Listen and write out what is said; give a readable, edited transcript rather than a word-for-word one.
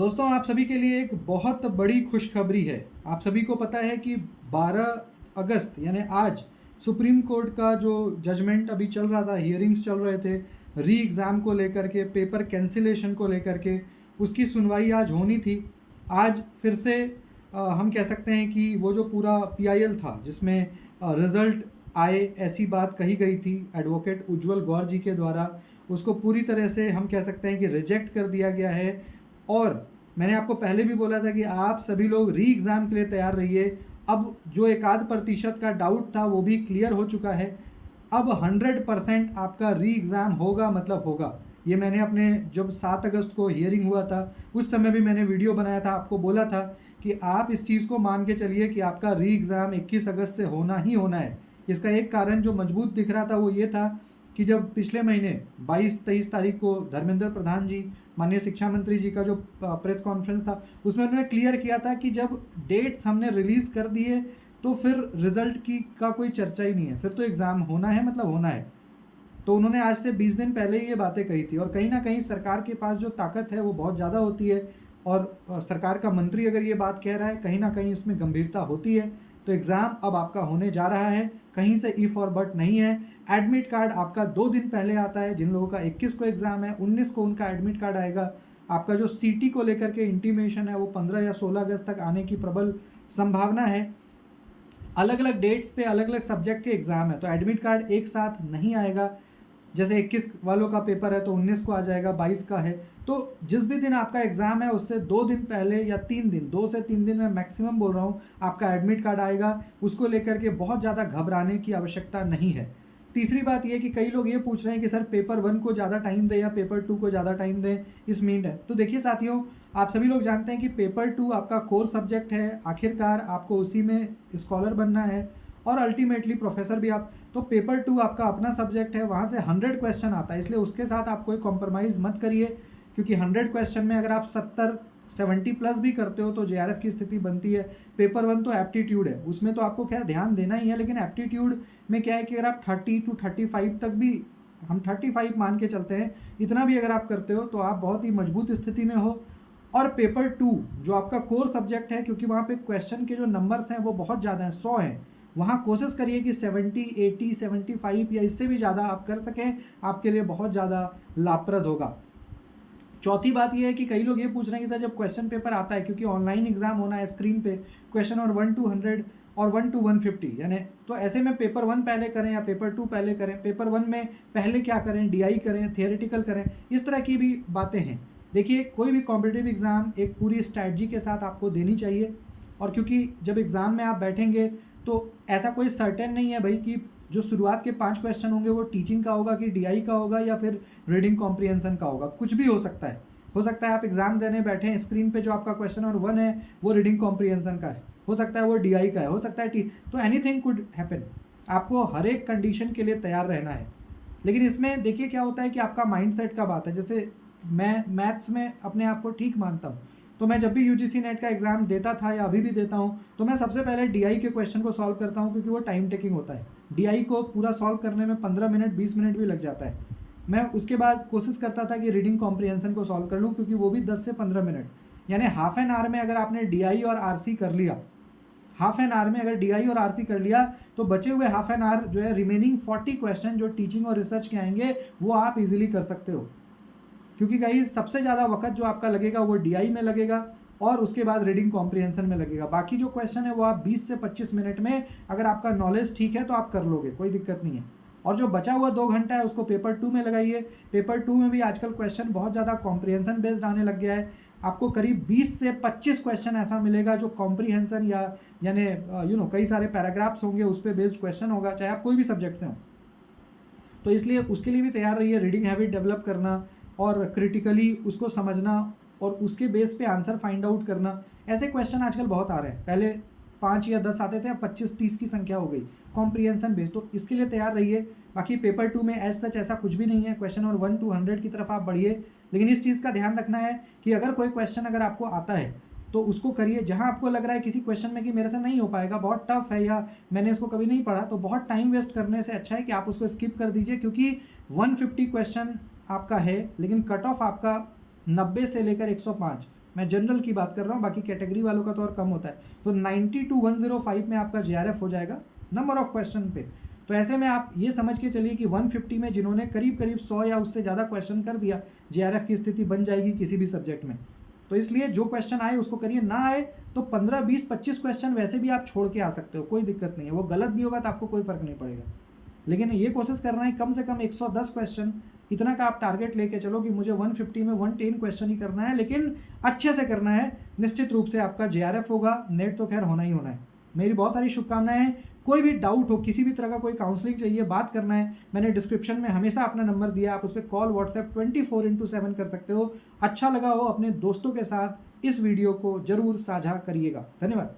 दोस्तों, आप सभी के लिए एक बहुत बड़ी खुशखबरी है। आप सभी को पता है कि 12 अगस्त यानी आज सुप्रीम कोर्ट का जो जजमेंट अभी चल रहा था, हियरिंग्स चल रहे थे री एग्ज़ाम को लेकर के, पेपर कैंसिलेशन को लेकर के, उसकी सुनवाई आज होनी थी। आज फिर से हम कह सकते हैं कि वो जो पूरा पीआईएल था जिसमें रिज़ल्ट आए ऐसी बात कही गई थी एडवोकेट उज्जवल गौर जी के द्वारा, उसको पूरी तरह से हम कह सकते हैं कि रिजेक्ट कर दिया गया है। और मैंने आपको पहले भी बोला था कि आप सभी लोग री एग्ज़ाम के लिए तैयार रहिए। अब जो एक आध प्रतिशत का डाउट था वो भी क्लियर हो चुका है। अब 100% आपका री एग्ज़ाम होगा, मतलब होगा। ये मैंने अपने जब 7 अगस्त को हियरिंग हुआ था उस समय भी मैंने वीडियो बनाया था, आपको बोला था कि आप इस चीज़ को मान के चलिए कि आपका री एग्ज़ाम 21 अगस्त से होना ही होना है। इसका एक कारण जो मजबूत दिख रहा था वो ये था कि जब पिछले महीने 22-23 तारीख को धर्मेंद्र प्रधान जी, माननीय शिक्षा मंत्री जी का जो प्रेस कॉन्फ्रेंस था उसमें उन्होंने क्लियर किया था कि जब डेट्स हमने रिलीज़ कर दिए तो फिर रिज़ल्ट की का कोई चर्चा ही नहीं है, फिर तो एग्ज़ाम होना है, मतलब होना है। तो उन्होंने आज से 20 दिन पहले ही ये बातें कही थी। और कहीं ना कहीं सरकार के पास जो ताकत है वो बहुत ज़्यादा होती है, और सरकार का मंत्री अगर ये बात कह रहा है कहीं ना कहीं इसमें गंभीरता होती है। तो एग्ज़ाम अब आपका होने जा रहा है, कहीं से इफ़ और बट नहीं है। एडमिट कार्ड आपका 2 दिन पहले आता है। जिन लोगों का 21 को एग्ज़ाम है 19 को उनका एडमिट कार्ड आएगा। आपका जो सीटी को लेकर के इंटीमेशन है वो 15 या 16 अगस्त तक आने की प्रबल संभावना है। अलग अलग डेट्स पे अलग अलग सब्जेक्ट के एग्ज़ाम है तो एडमिट कार्ड एक साथ नहीं आएगा। जैसे 21 वालों का पेपर है तो 19 को आ जाएगा, 22 का है। तो जिस भी दिन आपका एग्ज़ाम है उससे 2 दिन पहले या 3 दिन, 2 से 3 दिन में मैक्सिमम बोल रहा हूँ, आपका एडमिट कार्ड आएगा। उसको लेकर के बहुत ज़्यादा घबराने की आवश्यकता नहीं है। तीसरी बात ये कि कई लोग ये पूछ रहे हैं कि सर पेपर 1 को ज़्यादा टाइम दें या पेपर 2 को ज़्यादा टाइम दें, इस मीन है। तो देखिए साथियों, आप सभी लोग जानते हैं कि पेपर 2 आपका कोर सब्जेक्ट है। आखिरकार आपको उसी में स्कॉलर बनना है और अल्टीमेटली प्रोफेसर भी आप। तो पेपर 2 आपका अपना सब्जेक्ट है, वहाँ से 100 क्वेश्चन आता है, इसलिए उसके साथ आप कोई कॉम्प्रोमाइज़ मत करिए। क्योंकि 100 क्वेश्चन में अगर आप 70 प्लस भी करते हो तो जेआरएफ की स्थिति बनती है। पेपर 1 तो एप्टीट्यूड है, उसमें तो आपको खैर ध्यान देना ही है, लेकिन एप्टीट्यूड में क्या है कि अगर आप 30 to 35 तक भी, हम 35 मान के चलते हैं, इतना भी अगर आप करते हो तो आप बहुत ही मजबूत स्थिति में हो। और पेपर 2 जो आपका कोर सब्जेक्ट है, क्योंकि वहाँ पे क्वेश्चन के जो नंबर्स हैं वो बहुत ज़्यादा हैं, 100 हैं, वहाँ कोशिश करिए कि 70, 80, 75 या इससे भी ज़्यादा आप कर सकें, आपके लिए बहुत ज़्यादा लाभप्रद होगा। चौथी बात यह है कि कई लोग ये पूछ रहे हैं कि सर जब क्वेश्चन पेपर आता है, क्योंकि ऑनलाइन एग्जाम होना है, स्क्रीन पे क्वेश्चन और 1 to 100 और 1 to 150, यानी तो ऐसे में पेपर 1 पहले करें या पेपर 2 पहले करें, पेपर 1 में पहले क्या करें, डीआई करें, थियोरेटिकल करें, इस तरह की भी बातें हैं। देखिए, कोई भी कॉम्पिटिटिव एग्ज़ाम एक पूरी स्ट्रैटेजी के साथ आपको देनी चाहिए। और क्योंकि जब एग्ज़ाम में आप बैठेंगे तो ऐसा कोई सर्टेन नहीं है भाई कि जो शुरुआत के 5 क्वेश्चन होंगे वो टीचिंग का होगा कि डीआई का होगा या फिर रीडिंग कॉम्प्रिहेंशन का होगा, कुछ भी हो सकता है। हो सकता है आप एग्ज़ाम देने बैठे हैं, स्क्रीन पे जो आपका क्वेश्चन नंबर 1 है वो रीडिंग कॉम्प्रिहेंशन का है, हो सकता है वो डीआई का है, हो सकता है तो एनीथिंग कुड हैपन। आपको हर एक कंडीशन के लिए तैयार रहना है। लेकिन इसमें देखिए क्या होता है कि आपका माइंडसेट का बात है। जैसे मैं मैथ्स में अपने आप को ठीक मानता हूँ, तो मैं जब भी यूजीसी नेट का एग्ज़ाम देता था या अभी भी देता हूँ तो मैं सबसे पहले डीआई के क्वेश्चन को सॉल्व करता हूँ, क्योंकि वो टाइम टेकिंग होता है। डीआई को पूरा सॉल्व करने में 15 मिनट 20 मिनट भी लग जाता है। मैं उसके बाद कोशिश करता था कि रीडिंग कॉम्प्रिहेंशन को सॉल्व कर लूँ, क्योंकि वो भी 10 से 15 मिनट, यानी हाफ एन आवर में अगर आपने डीआई और आरसी कर लिया, हाफ एन आवर में अगर डीआई और आरसी कर लिया तो बचे हुए हाफ एन आवर जो है, रिमेनिंग 40 क्वेश्चन जो टीचिंग और रिसर्च के आएंगे वो आप इजीली कर सकते हो। क्योंकि गाइस सबसे ज़्यादा वक्त जो आपका लगेगा वो डीआई में लगेगा और उसके बाद रीडिंग कॉम्प्रिहेंशन में लगेगा। बाकी जो क्वेश्चन है वो आप 20 से 25 मिनट में, अगर आपका नॉलेज ठीक है तो आप कर लोगे, कोई दिक्कत नहीं है। और जो बचा हुआ 2 घंटा है उसको पेपर 2 में लगाइए। पेपर 2 में भी आजकल क्वेश्चन बहुत ज़्यादा कॉम्प्रिहेंशन बेस्ड आने लग गया है। आपको करीब 20 से 25 क्वेश्चन ऐसा मिलेगा जो कॉम्प्रिहेंशन या यानी कई सारे पैराग्राफ्स होंगे उस पर बेस्ड क्वेश्चन होगा, चाहे आप कोई भी सब्जेक्ट से हो। तो इसलिए उसके लिए भी तैयार रहिए, रीडिंग हैबिट डेवलप करना और क्रिटिकली उसको समझना और उसके बेस पे आंसर फाइंड आउट करना। ऐसे क्वेश्चन आजकल बहुत आ रहे हैं, पहले 5 या 10 आते थे, अब 25-30 की संख्या हो गई कॉम्प्रिहेंशन बेस्ड। तो इसके लिए तैयार रहिए। बाकी पेपर 2 में एज सच ऐसा कुछ भी नहीं है, क्वेश्चन और 1 to 100 की तरफ आप बढ़िए। लेकिन इस चीज़ का ध्यान रखना है कि अगर कोई क्वेश्चन अगर आपको आता है तो उसको करिए। जहाँ आपको लग रहा है किसी क्वेश्चन में कि मेरे से नहीं हो पाएगा, बहुत टफ है या मैंने इसको कभी नहीं पढ़ा, तो बहुत टाइम वेस्ट करने से अच्छा है कि आप उसको स्किप कर दीजिए। क्योंकि 150 क्वेश्चन आपका है लेकिन कट ऑफ आपका 90 से लेकर 105, मैं जनरल की बात कर रहा हूँ, बाकी कैटेगरी वालों का तो और कम होता है। तो 90 to 105 में आपका JRF हो जाएगा नंबर ऑफ क्वेश्चन पे। तो ऐसे में आप ये समझ के चलिए कि 150 में जिन्होंने करीब करीब 100 या उससे ज़्यादा क्वेश्चन कर दिया, JRF की स्थिति बन जाएगी किसी भी सब्जेक्ट में। तो इसलिए जो क्वेश्चन आए उसको करिए, ना आए तो 15, 20, 25 क्वेश्चन वैसे भी आप छोड़ के आ सकते हो, कोई दिक्कत नहीं है। वो गलत भी होगा तो आपको कोई फ़र्क नहीं पड़ेगा, लेकिन ये कोशिश करना है कम से कम 110 क्वेश्चन इतना का आप टारगेट लेके चलो कि मुझे 150 में 110 क्वेश्चन ही करना है, लेकिन अच्छे से करना है। निश्चित रूप से आपका JRF होगा, नेट तो खैर होना ही होना है। मेरी बहुत सारी शुभकामनाएं हैं। कोई भी डाउट हो, किसी भी तरह का कोई काउंसलिंग चाहिए, बात करना है, मैंने डिस्क्रिप्शन में हमेशा अपना नंबर दिया, आप उस पर कॉल व्हाट्सएप 24/7 कर सकते हो। अच्छा लगा हो अपने दोस्तों के साथ इस वीडियो को ज़रूर साझा करिएगा। धन्यवाद।